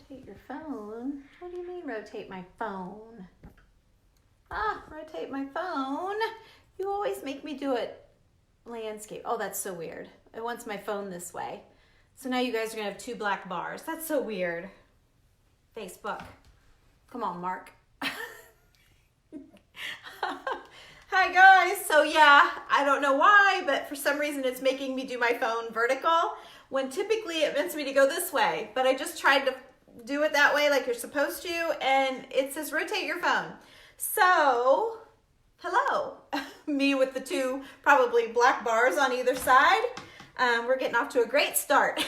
Rotate your phone? What do you mean rotate my phone? Rotate my phone. You always make me do it landscape. Oh, that's so weird. It wants my phone this way. So now you guys are gonna have two black bars. That's so weird. Facebook. Come on, Mark. Hi guys. So yeah, I don't know why, but for some reason it's making me do my phone vertical when typically it wants me to go this way. But I just tried to do it that way like you're supposed to, and it says rotate your phone. So, hello. Me with the two probably black bars on either side. We're getting off to a great start.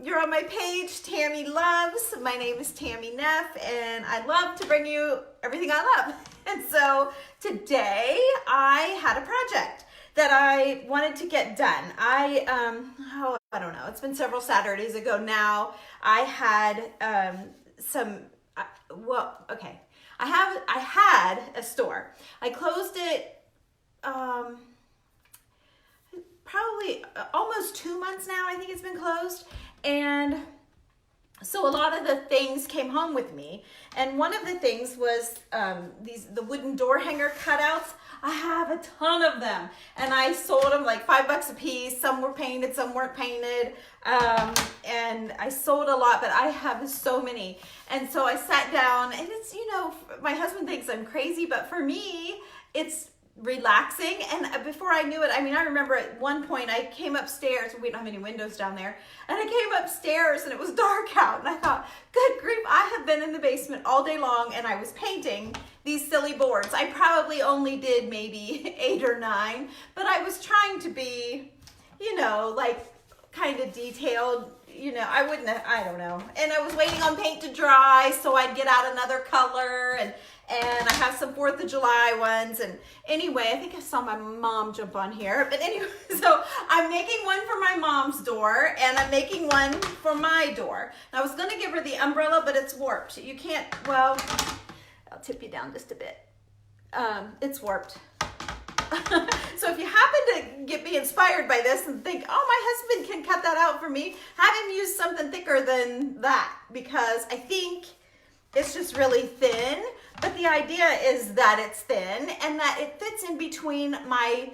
You're on my page, Tammy Loves. My name is Tammy Neff, and I love to bring you everything I love. And so today I had a project that I wanted to get done. I don't know. It's been several Saturdays ago now. I had I had a store. I closed it probably almost 2 months now. I think it's been closed. And so a lot of the things came home with me. And one of the things was the wooden door hanger cutouts. I have a ton of them, and I sold them like $5 a piece. Some were painted, some weren't painted, and I sold a lot, but I have so many. And so I sat down, and it's, my husband thinks I'm crazy, but for me, it's relaxing. And before I knew it, I remember at one point I came upstairs. We don't have any windows down there, and I came upstairs and it was dark out, and I thought, good grief, I have been in the basement all day long and I was painting these silly boards. I probably only did maybe 8 or 9, but I was trying to be, like kind of detailed. I don't know. And I was waiting on paint to dry so I'd get out another color, and I have some 4th of July ones. And anyway, I think I saw my mom jump on here. But anyway, so I'm making one for my mom's door, and I'm making one for my door. And I was going to give her the umbrella, but it's warped. You can't, well, I'll tip you down just a bit. It's warped. So if you happen to get me inspired by this and think, oh, my husband can cut that out for me, have him use something thicker than that, because I think it's just really thin. But the idea is that it's thin and that it fits in between my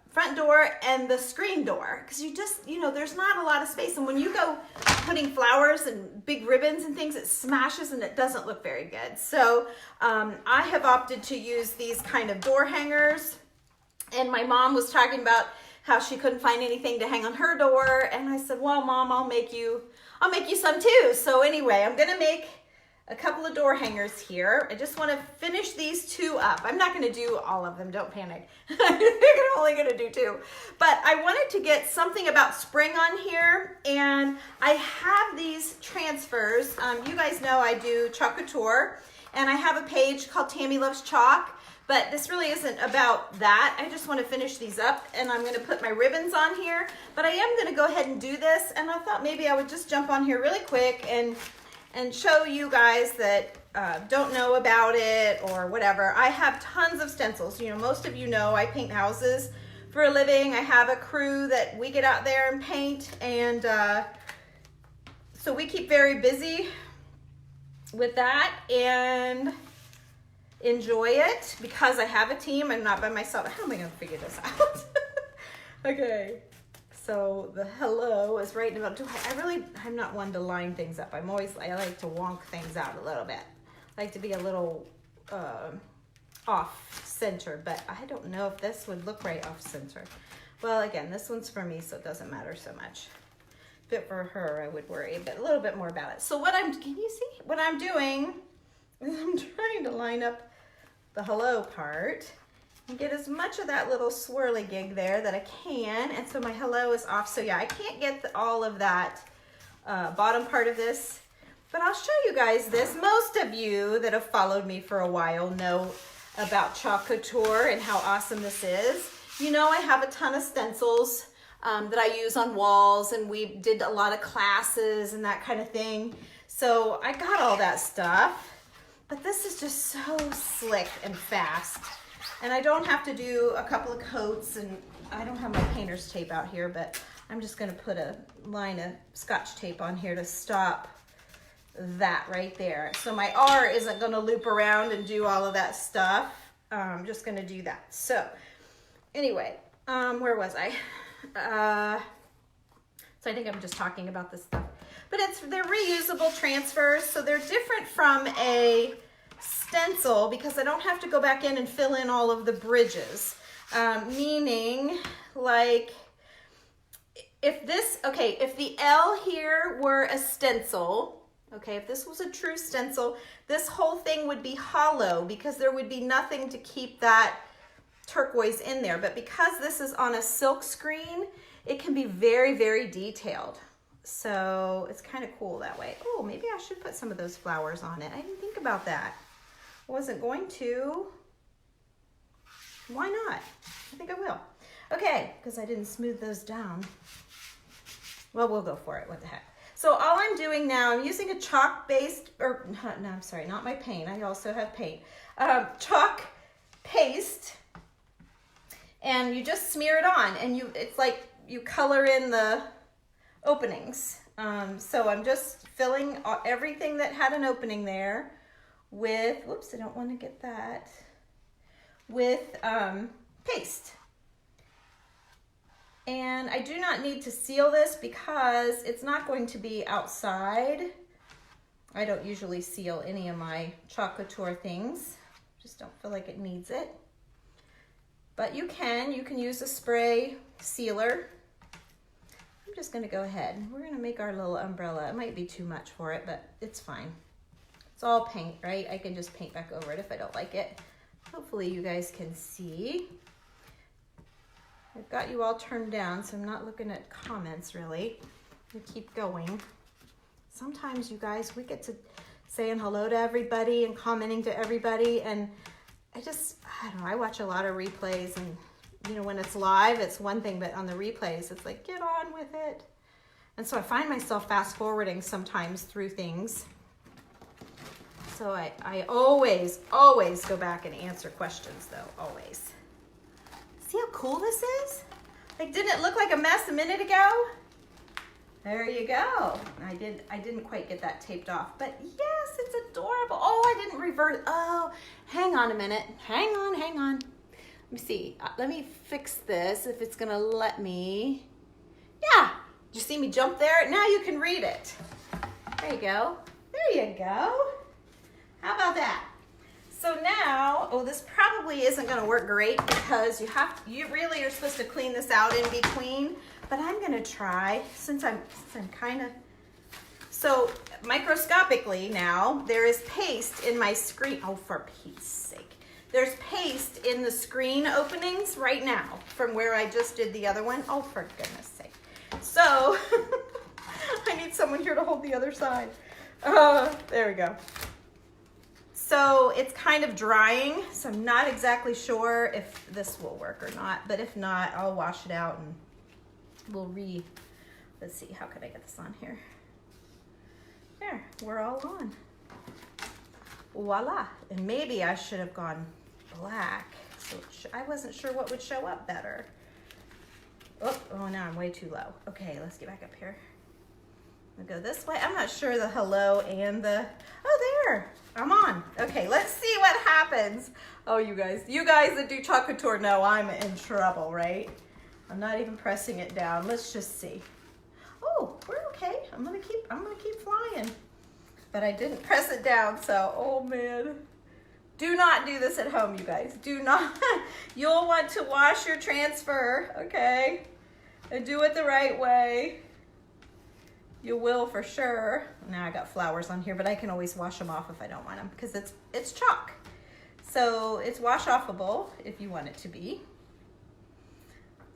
front door and the screen door, because you just, there's not a lot of space. And when you go putting flowers and big ribbons and things, it smashes and it doesn't look very good. So I have opted to use these kind of door hangers. And my mom was talking about how she couldn't find anything to hang on her door. And I said, well, Mom, I'll make you some too. So anyway, I'm going to make a couple of door hangers here. I just want to finish these 2 up. I'm not going to do all of them. Don't panic. I'm only going to do 2. But I wanted to get something about spring on here. And I have these transfers. You guys know I do Chalk Couture. And I have a page called Tammy Loves Chalk. But this really isn't about that. I just want to finish these up. And I'm going to put my ribbons on here. But I am going to go ahead and do this. And I thought maybe I would just jump on here really quick and show you guys that don't know about it or whatever. I have tons of stencils. Most of you know I paint houses for a living. I have a crew that we get out there and paint, and so we keep very busy with that and enjoy it because I have a team. I'm not by myself. How am I going to figure this out? Okay. So the hello is right about, I'm not one to line things up. I like to wonk things out a little bit. I like to be a little off center, but I don't know if this would look right off center. Well, again, this one's for me, so it doesn't matter so much. But for her, I would worry a little bit more about it. So can you see? What I'm doing is I'm trying to line up the hello part and get as much of that little swirly gig there that I can. And so my hello is off. So yeah, I can't get all of that bottom part of this, but I'll show you guys this. Most of you that have followed me for a while know about Chalk Couture and how awesome this is. I have a ton of stencils that I use on walls, and we did a lot of classes and that kind of thing. So I got all that stuff, but this is just so slick and fast. And I don't have to do a couple of coats, and I don't have my painter's tape out here, but I'm just gonna put a line of Scotch tape on here to stop that right there. So my R isn't gonna loop around and do all of that stuff. I'm just gonna do that. So anyway, where was I? So I think I'm just talking about this stuff. But they're reusable transfers, so they're different from a stencil because I don't have to go back in and fill in all of the bridges. Meaning, like, if the L here were a stencil, okay, if this was a true stencil, this whole thing would be hollow because there would be nothing to keep that turquoise in there. But because this is on a silk screen, it can be very, very detailed. So it's kind of cool that way. Oh, maybe I should put some of those flowers on it. I didn't think about that. I wasn't going to. Why not? I think I will. Okay, because I didn't smooth those down. Well, we'll go for it. What the heck? So all I'm doing now, I'm using a chalk-based, or no, I'm sorry, not my paint. I also have paint. Chalk paste, and you just smear it on, and it's like you color in the openings. So I'm just filling everything that had an opening there with, whoops, I don't want to get that, with paste. And I do not need to seal this because it's not going to be outside. I don't usually seal any of my Chalk Couture things. Just don't feel like it needs it. But you can use a spray sealer. I'm just gonna go ahead. We're gonna make our little umbrella. It might be too much for it, but it's fine. It's all paint, right? I can just paint back over it if I don't like it. Hopefully you guys can see. I've got you all turned down, so I'm not looking at comments really. We keep going. Sometimes you guys, we get to saying hello to everybody and commenting to everybody, and I don't know, I watch a lot of replays, and you know, when it's live, it's one thing, but on the replays, it's like, get on with it. And so I find myself fast forwarding sometimes through things. So I always go back and answer questions though, always. See how cool this is? Like, didn't it look like a mess a minute ago? There you go. I didn't quite get that taped off, but yes, it's adorable. Oh, I didn't reverse. Oh, hang on a minute. Hang on. Let me see. Let me fix this if it's gonna let me. Yeah, did you see me jump there? Now you can read it. There you go. There you go. How about that? So now, oh, this probably isn't gonna work great because you really are supposed to clean this out in between, but I'm gonna try since I'm kind of, so microscopically now, there is paste in my screen. Oh, for Pete's sake. There's paste in the screen openings right now from where I just did the other one. Oh, for goodness sake. So, I need someone here to hold the other side. There we go. So it's kind of drying, so I'm not exactly sure if this will work or not, but if not, I'll wash it out and we'll let's see, how could I get this on here? There, we're all on. Voila. And maybe I should have gone black, so I wasn't sure what would show up better. Oh, now I'm way too low. Okay, let's get back up here. I'll go this way. I'm not sure the hello and the, oh, there, I'm on. Okay, let's see what happens. Oh, you guys that do Chalk Couture know I'm in trouble, right? I'm not even pressing it down. Let's just see. Oh, we're okay. I'm gonna keep flying. But I didn't press it down, so, oh man. Do not do this at home, you guys. Do not. You'll want to wash your transfer, okay? And do it the right way. You will for sure. Now I got flowers on here, but I can always wash them off if I don't want them because it's chalk. So it's wash offable if you want it to be.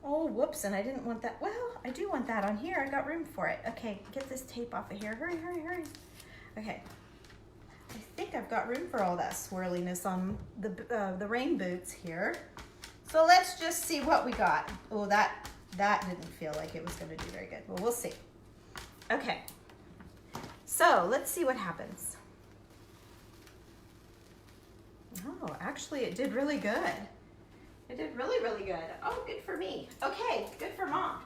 Oh, whoops, and I didn't want that. Well, I do want that on here. I got room for it. Okay, get this tape off of here. Hurry, hurry, hurry. Okay. I think I've got room for all that swirliness on the rain boots here. So let's just see what we got. Oh, that didn't feel like it was going to do very good. Well, we'll see. Okay, so let's see what happens. Oh, actually it did really good. It did really, really good. Oh, good for me. Okay, good for mom.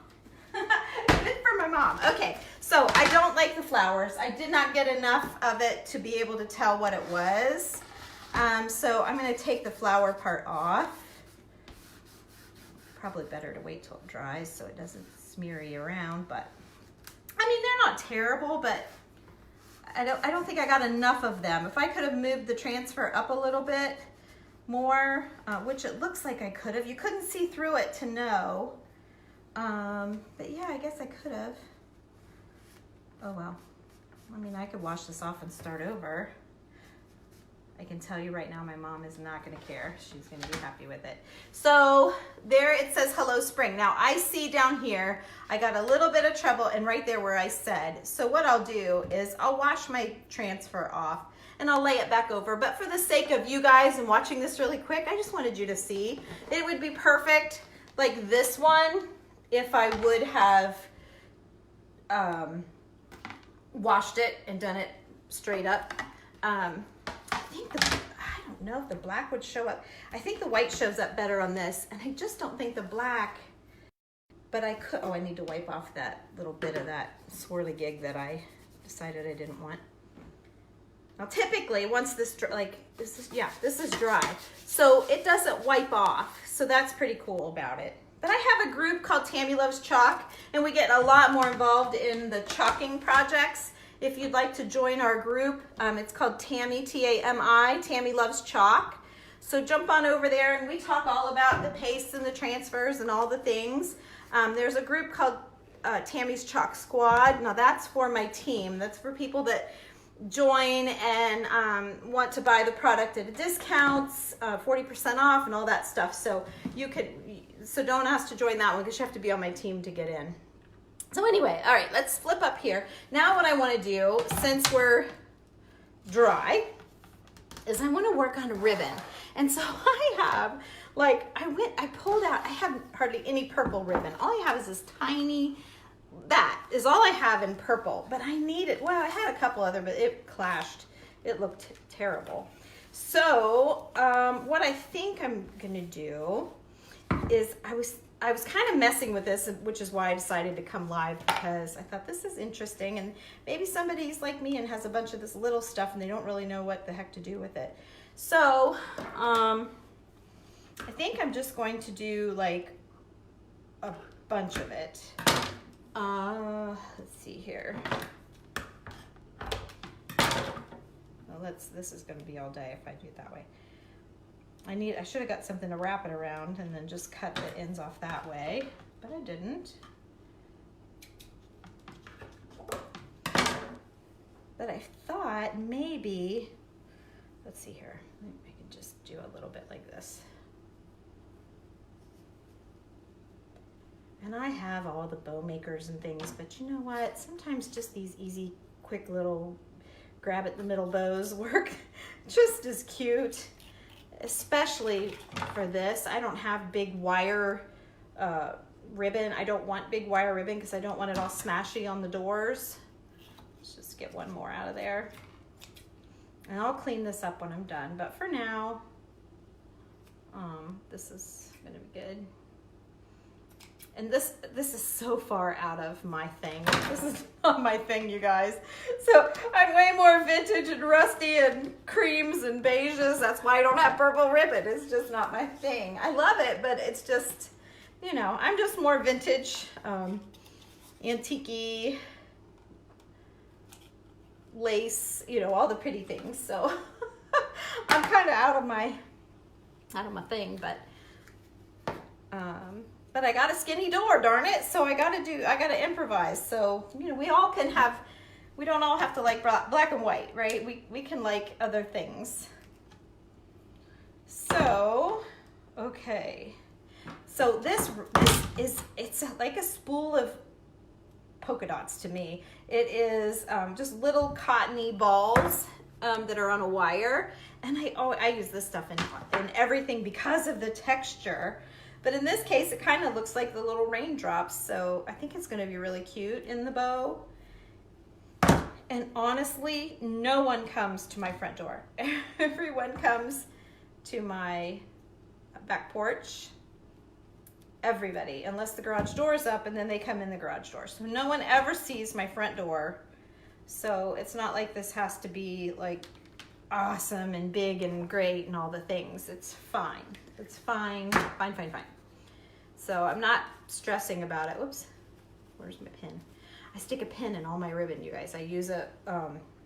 Good for my mom. Okay, so I don't like the flowers. I did not get enough of it to be able to tell what it was. So I'm going to take the flower part off. Probably better to wait till it dries so it doesn't smear you around, but I mean, they're not terrible, but I don't think I got enough of them. If I could have moved the transfer up a little bit more, which it looks like I could have. You couldn't see through it to know. But yeah, I guess I could have. Oh well. I mean, I could wash this off and start over. I can tell you right now, my mom is not going to care. She's going to be happy with it. So there it says Hello Spring. Now I see down here, I got a little bit of trouble and right there where I said. So what I'll do is I'll wash my transfer off and I'll lay it back over. But for the sake of you guys and watching this really quick, I just wanted you to see. It would be perfect like this one if I would have washed it and done it straight up. I don't know if the black would show up. I think the white shows up better on this, and I just don't think the black, but I could, oh, I need to wipe off that little bit of that swirly gig that I decided I didn't want. Now typically, once this, this is dry, so it doesn't wipe off, so that's pretty cool about it. But I have a group called Tammy Loves Chalk, and we get a lot more involved in the chalking projects. If you'd like to join our group, it's called Tammy, T-A-M-I, Tammy Loves Chalk. So jump on over there and we talk all about the pastes and the transfers and all the things. There's a group called Tammy's Chalk Squad. Now that's for my team. That's for people that join and want to buy the product at a discount, 40% off and all that stuff. So don't ask to join that one because you have to be on my team to get in. So anyway, all right, let's flip up here. Now what I want to do, since we're dry, is I want to work on a ribbon. And so I have, I pulled out, I have hardly any purple ribbon. All I have is this tiny, that is all I have in purple. But I needed, well, I had a couple other, but it clashed. It looked terrible. So what I think I'm going to do is I was kind of messing with this, which is why I decided to come live, because I thought this is interesting and maybe somebody's like me and has a bunch of this little stuff and they don't really know what the heck to do with it. So I think I'm just going to do like a bunch of it. Let's see here. Well, this is going to be all day if I do it that way. I should have got something to wrap it around and then just cut the ends off that way, but I didn't. But I thought maybe, let's see here, maybe I can just do a little bit like this. And I have all the bow makers and things, but you know what? Sometimes just these easy, quick little grab at the middle bows work just as cute. Especially for this, I don't have big wire ribbon. I don't want big wire ribbon because I don't want it all smashy on the doors. Let's just get one more out of there. And I'll clean this up when I'm done. But for now, this is gonna be good. And this is so far out of my thing. This is not my thing, you guys. So I'm way more vintage and rusty and creams and beiges. That's why I don't have purple ribbon. It's just not my thing. I love it, but it's just, you know, I'm just more vintage, antique-y, lace, you know, all the pretty things. So I'm kind of out of my thing, but I got a skinny door, darn it. So I gotta improvise. So, you know, we don't all have to like black and white, right? We can like other things. So, okay. So it's like a spool of polka dots to me. It is just little cottony balls that are on a wire. And I use this stuff in everything because of the texture. But in this case, it kind of looks like the little raindrops. So I think it's going to be really cute in the bow. And honestly, no one comes to my front door. Everyone comes to my back porch. everybody, unless the garage door is up, and then they come in the garage door. So no one ever sees my front door. So it's not like this has to be like awesome and big and great and all the things. It's fine. It's fine. Fine, fine, fine. So I'm not stressing about it. Whoops. Where's my pin? I stick a pin in all my ribbon, you guys. I use a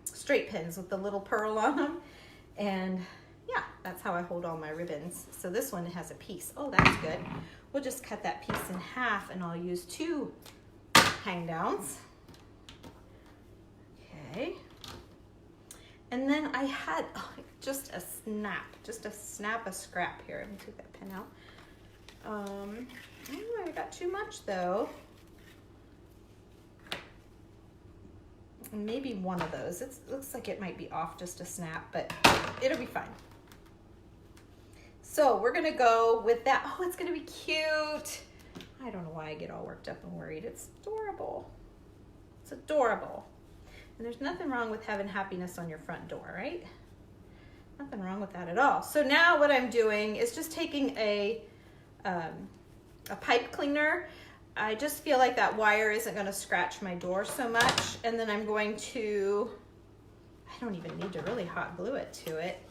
straight pins with the little pearl on them. And yeah, that's how I hold all my ribbons. So this one has a piece. Oh, that's good. We'll just cut that piece in half, and I'll use 2 hang downs. Okay. And then I had just a scrap here. Let me take that pin out. I got too much though. Maybe one of those. It looks like it might be off just a snap, but it'll be fine. So we're gonna go with that. Oh, it's gonna be cute. I don't know why I get all worked up and worried. It's adorable. It's adorable. And there's nothing wrong with having happiness on your front door, right? Nothing wrong with that at all. So now what I'm doing is just taking a pipe cleaner. I just feel like that wire isn't going to scratch my door so much. And then I'm going to, I don't even need to really hot glue it to it.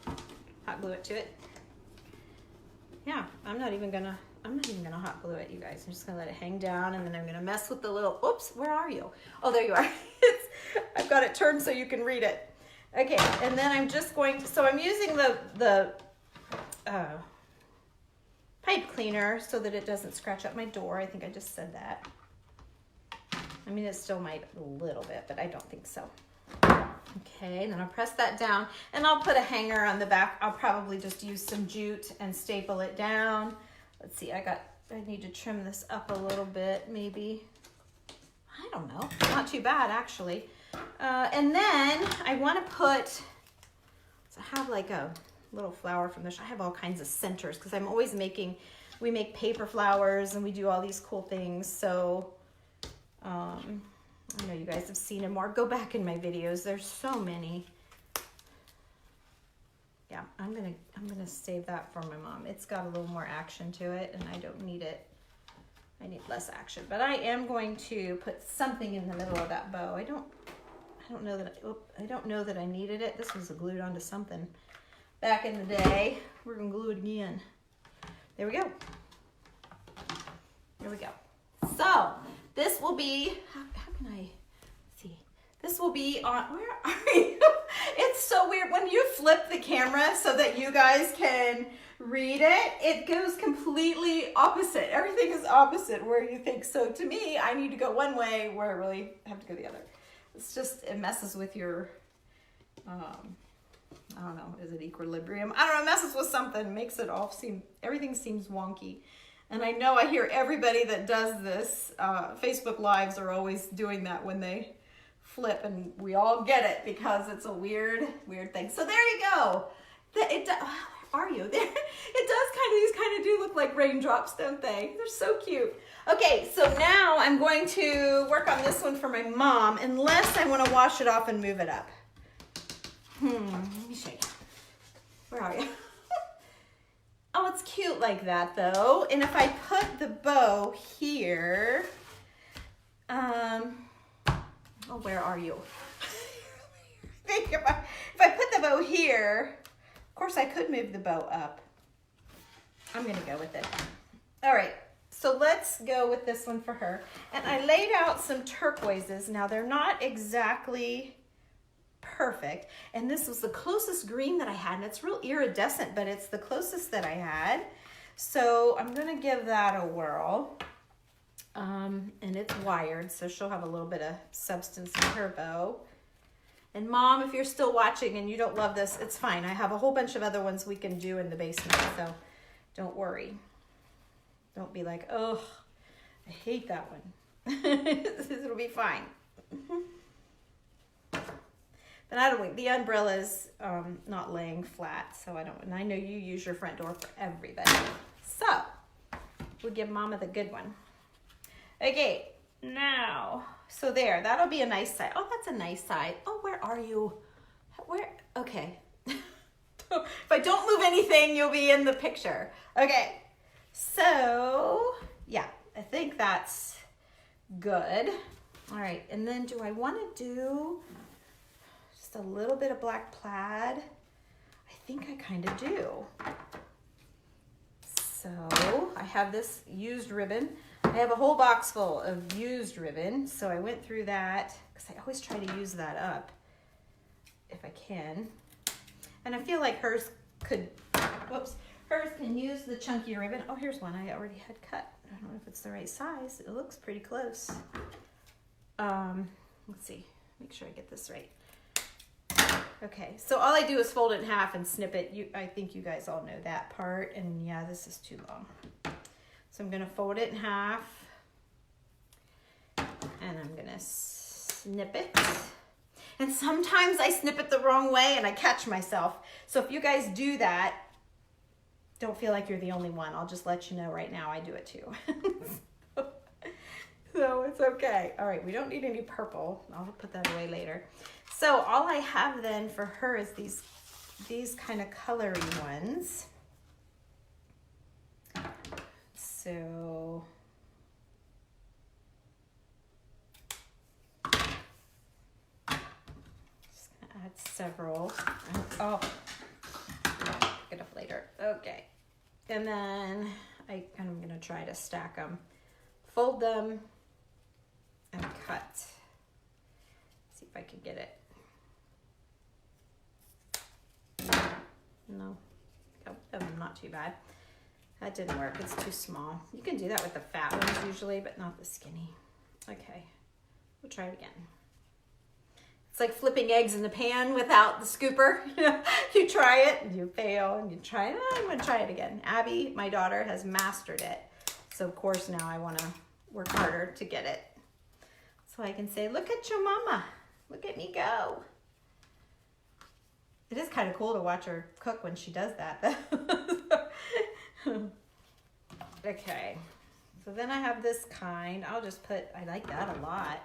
Hot glue it to it. Yeah, I'm not even gonna hot glue it, you guys. I'm just gonna let it hang down, and then I'm gonna mess with the little, oops, where are you? Oh, there you are. I've got it turned so you can read it. Okay, and then I'm just going to, so I'm using the pipe cleaner so that it doesn't scratch up my door. I think I just said that. I mean, it still might a little bit, but I don't think so. Okay, and then I'll press that down, and I'll put a hanger on the back. I'll probably just use some jute and staple it down. Let's see, I need to trim this up a little bit, maybe. I don't know, not too bad actually. And then I want to put, so I have like a little flower from this. I have all kinds of centers because I'm always we make paper flowers and we do all these cool things. So I know you guys have seen them, or go back in my videos. There's so many. Yeah, I'm gonna save that for my mom. It's got a little more action to it, and I don't need it. I need less action, but I am going to put something in the middle of that bow. I don't know that I needed it. This was glued onto something back in the day. We're gonna glue it again. There we go. There we go. So this will be, how can I see? This will be on, where are you? It's so weird. When you flip the camera so that you guys can read it, it goes completely opposite. Everything is opposite where you think. So to me, I need to go one way where I really have to go the other. It's just, it messes with your, I don't know, is it equilibrium? I don't know, it messes with something, makes it all seem, everything seems wonky. And I know I hear everybody that does this, Facebook Lives are always doing that when they flip, and we all get it because it's a weird thing. So there you go. Are you there? It does these kind of do look like raindrops, don't they? They're so cute. Okay, so now I'm going to work on this one for my mom, unless I want to wash it off and move it up. Let me show you. Where are you? Oh, it's cute like that though. And if I put the bow here, oh, where are you? If I put the bow here, of course I could move the bow up. I'm gonna go with it. All right, so let's go with this one for her. And I laid out some turquoises. Now they're not exactly perfect, and this was the closest green that I had, and it's real iridescent, but it's the closest that I had. So I'm gonna give that a whirl. And it's wired, so she'll have a little bit of substance in her bow. And Mom, if you're still watching and you don't love this, it's fine. I have a whole bunch of other ones we can do in the basement, so don't worry. Don't be like, oh, I hate that one. It'll be fine. But I don't think the umbrella's not laying flat, so and I know you use your front door for everybody. So we'll give Mama the good one. Okay, now, so there, that'll be a nice side. Oh, that's a nice side. Oh, where are you? Where? Okay. If I don't move anything, you'll be in the picture. Okay, so yeah, I think that's good. All right, and then do I want to do just a little bit of black plaid? I think I kind of do. So I have this used ribbon. I have a whole box full of used ribbon, so I went through that because I always try to use that up if I can. And I feel like hers could, whoops, hers can use the chunkier ribbon. Oh, here's one I already had cut. I don't know if it's the right size. It looks pretty close. Let's see, make sure I get this right. Okay, so all I do is fold it in half and snip it. I think you guys all know that part, and yeah, this is too long. So I'm gonna fold it in half, and I'm gonna snip it. And sometimes I snip it the wrong way and I catch myself. So if you guys do that, don't feel like you're the only one. I'll just let you know right now I do it too. So it's okay. All right, we don't need any purple. I'll put that away later. So all I have then for her is these kind of colory ones. So just gonna add several. Oh, pick it up later. Okay, and then I'm gonna try to stack them, fold them, and cut. See if I can get it. No, not too bad. That didn't work, it's too small. You can do that with the fat ones usually, but not the skinny. Okay, we'll try it again. It's like flipping eggs in the pan without the scooper. You try it, and you fail, and you try it. I'm gonna try it again. Abby, my daughter, has mastered it. So of course now I wanna work harder to get it. So I can say, look at your mama. Look at me go. It is kind of cool to watch her cook when she does that. Okay, so then I have this kind. I'll just put, I like that a lot.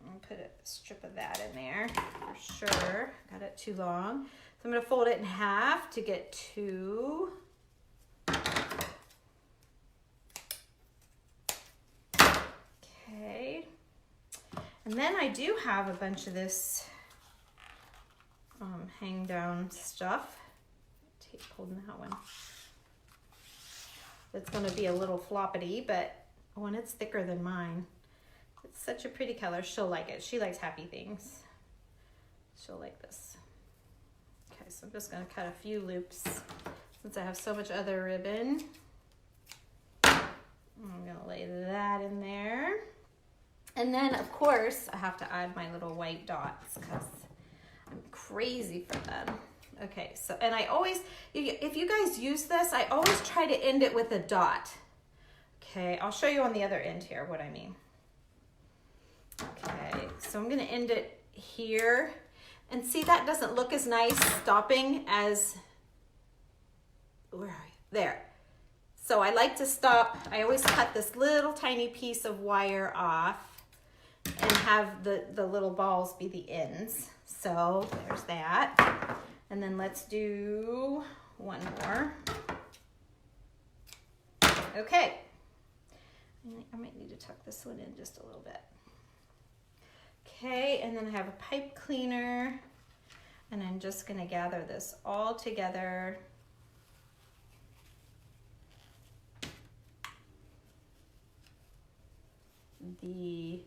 I'll put a strip of that in there for sure. Got it too long. So I'm gonna fold it in half to get two. Okay, and then I do have a bunch of this hang down stuff. Tape holding that one. It's going to be a little floppity, but when it's thicker than mine, it's such a pretty color. She'll like it. She likes happy things. She'll like this. Okay, so I'm just going to cut a few loops since I have so much other ribbon. I'm going to lay that in there. And then, of course, I have to add my little white dots because I'm crazy for them. Okay, so, and I always, if you guys use this, I always try to end it with a dot. Okay, I'll show you on the other end here what I mean. Okay, so I'm gonna end it here. And see, that doesn't look as nice stopping as, where are you? There. So I like to stop, I always cut this little tiny piece of wire off and have the little balls be the ends. So there's that. And then let's do one more. Okay. I might need to tuck this one in just a little bit. Okay, and then I have a pipe cleaner. And I'm just gonna gather this all together. The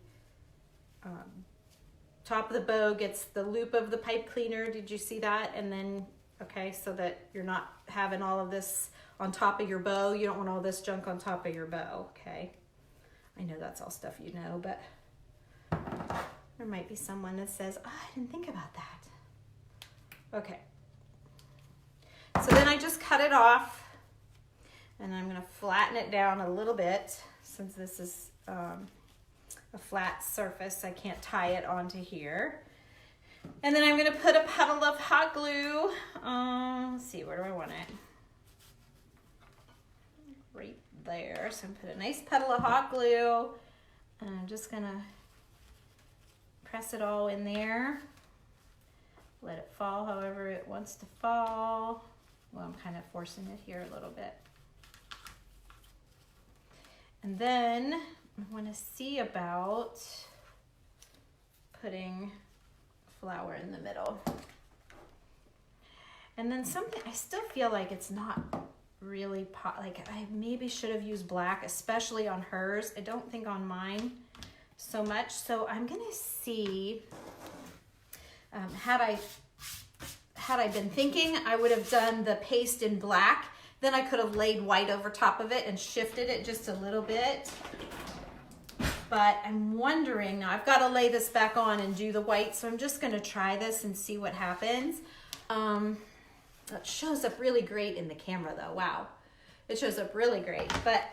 top of the bow gets the loop of the pipe cleaner. Did you see that? And then, okay, so that you're not having all of this on top of your bow. You don't want all this junk on top of your bow, okay? I know that's all stuff you know, but there might be someone that says, oh, I didn't think about that. Okay. So then I just cut it off, and I'm gonna flatten it down a little bit since this is a flat surface. I can't tie it onto here. And then I'm gonna put a puddle of hot glue. Let's see, where do I want it? Right there. So I'm gonna put a nice puddle of hot glue, and I'm just gonna press it all in there. Let it fall however it wants to fall. Well, I'm kind of forcing it here a little bit. And then I want to see about putting flower in the middle. And then something, I still feel like it's not really like I maybe should have used black, especially on hers. I don't think on mine so much. So I'm gonna see, had I been thinking, I would have done the paste in black. Then I could have laid white over top of it and shifted it just a little bit. But I'm wondering, now I've got to lay this back on and do the white, so I'm just gonna try this and see what happens. It shows up really great in the camera though, wow. It shows up really great, but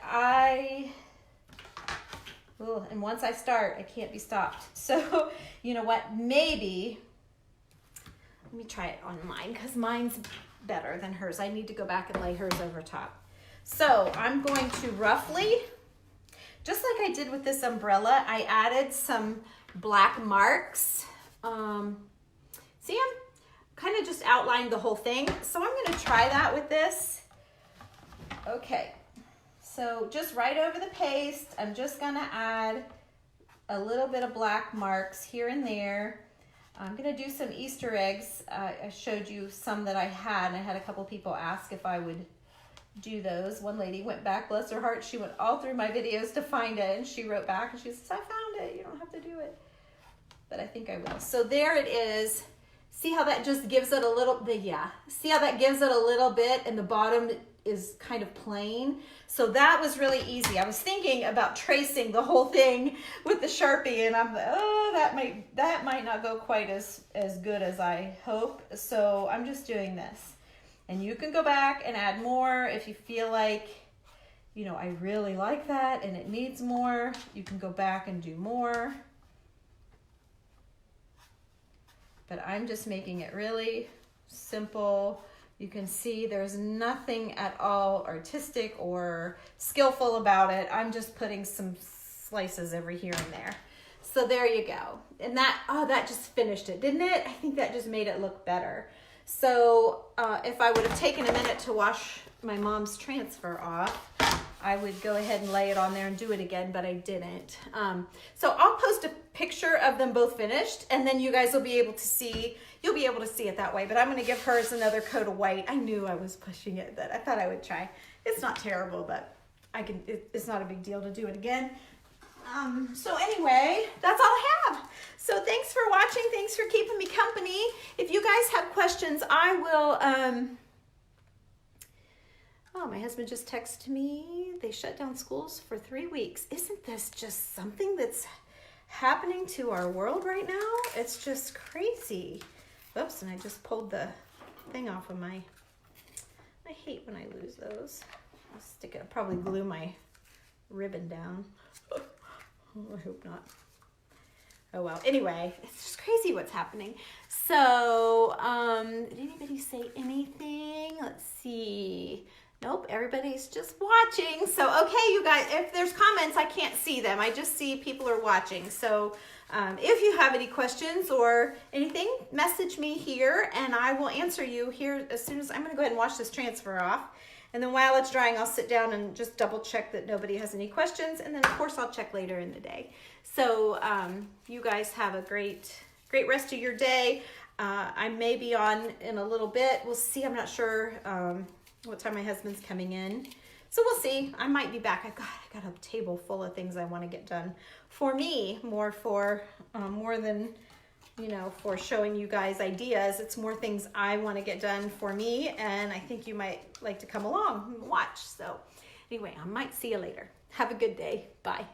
and once I start, I can't be stopped. So, you know what, maybe, let me try it on mine, because mine's better than hers. I need to go back and lay hers over top. So I'm going to roughly, just like I did with this umbrella, I added some black marks. See, I'm kind of just outlined the whole thing. So I'm going to try that with this. Okay, so just right over the paste, I'm just going to add a little bit of black marks here and there. I'm going to do some Easter eggs. I showed you some that I had, and I had a couple people ask if I would do those. One lady went back, bless her heart, she went all through my videos to find it, and she wrote back and she says, I found it, you don't have to do it. But I think I will. So there it is. See how that just gives it a little bit, yeah. See how that gives it a little bit, and the bottom is kind of plain. So that was really easy. I was thinking about tracing the whole thing with the Sharpie, and I'm like, oh, that might not go quite as good as I hope. So I'm just doing this. And you can go back and add more if you feel like, you know, I really like that and it needs more. You can go back and do more. But I'm just making it really simple. You can see there's nothing at all artistic or skillful about it. I'm just putting some slices every here and there. So there you go. And that, oh, that just finished it, didn't it? I think that just made it look better. So if I would have taken a minute to wash my mom's transfer off, I would go ahead and lay it on there and do it again, but I didn't. So I'll post a picture of them both finished, and then you guys will be able to see, you'll be able to see it that way, but I'm gonna give hers another coat of white. I knew I was pushing it, but I thought I would try. It's not terrible, but it's not a big deal to do it again. So anyway, that's all I have. So thanks for watching. Thanks for keeping me company. If you guys have questions, I will, oh, my husband just texted me. They shut down schools for 3 weeks. Isn't this just something that's happening to our world right now? It's just crazy. Oops, and I just pulled the thing off of I hate when I lose those. I'll stick it, I'll probably glue my ribbon down. I hope not. Oh well, anyway, it's just crazy what's happening. So, did anybody say anything? Let's see. Nope, everybody's just watching. So, okay, you guys, if there's comments, I can't see them. I just see people are watching. So, if you have any questions or anything, message me here and I will answer you here as soon as I'm going to go ahead and wash this transfer off. And then while it's drying, I'll sit down and just double check that nobody has any questions. And then of course I'll check later in the day. So you guys have a great rest of your day. I may be on in a little bit. We'll see. I'm not sure what time my husband's coming in. So we'll see. I might be back. I got a table full of things I want to get done for me, more than, you know, for showing you guys ideas. It's more things I want to get done for me, and I think you might like to come along and watch. So anyway, I might see you later. Have a good day. Bye.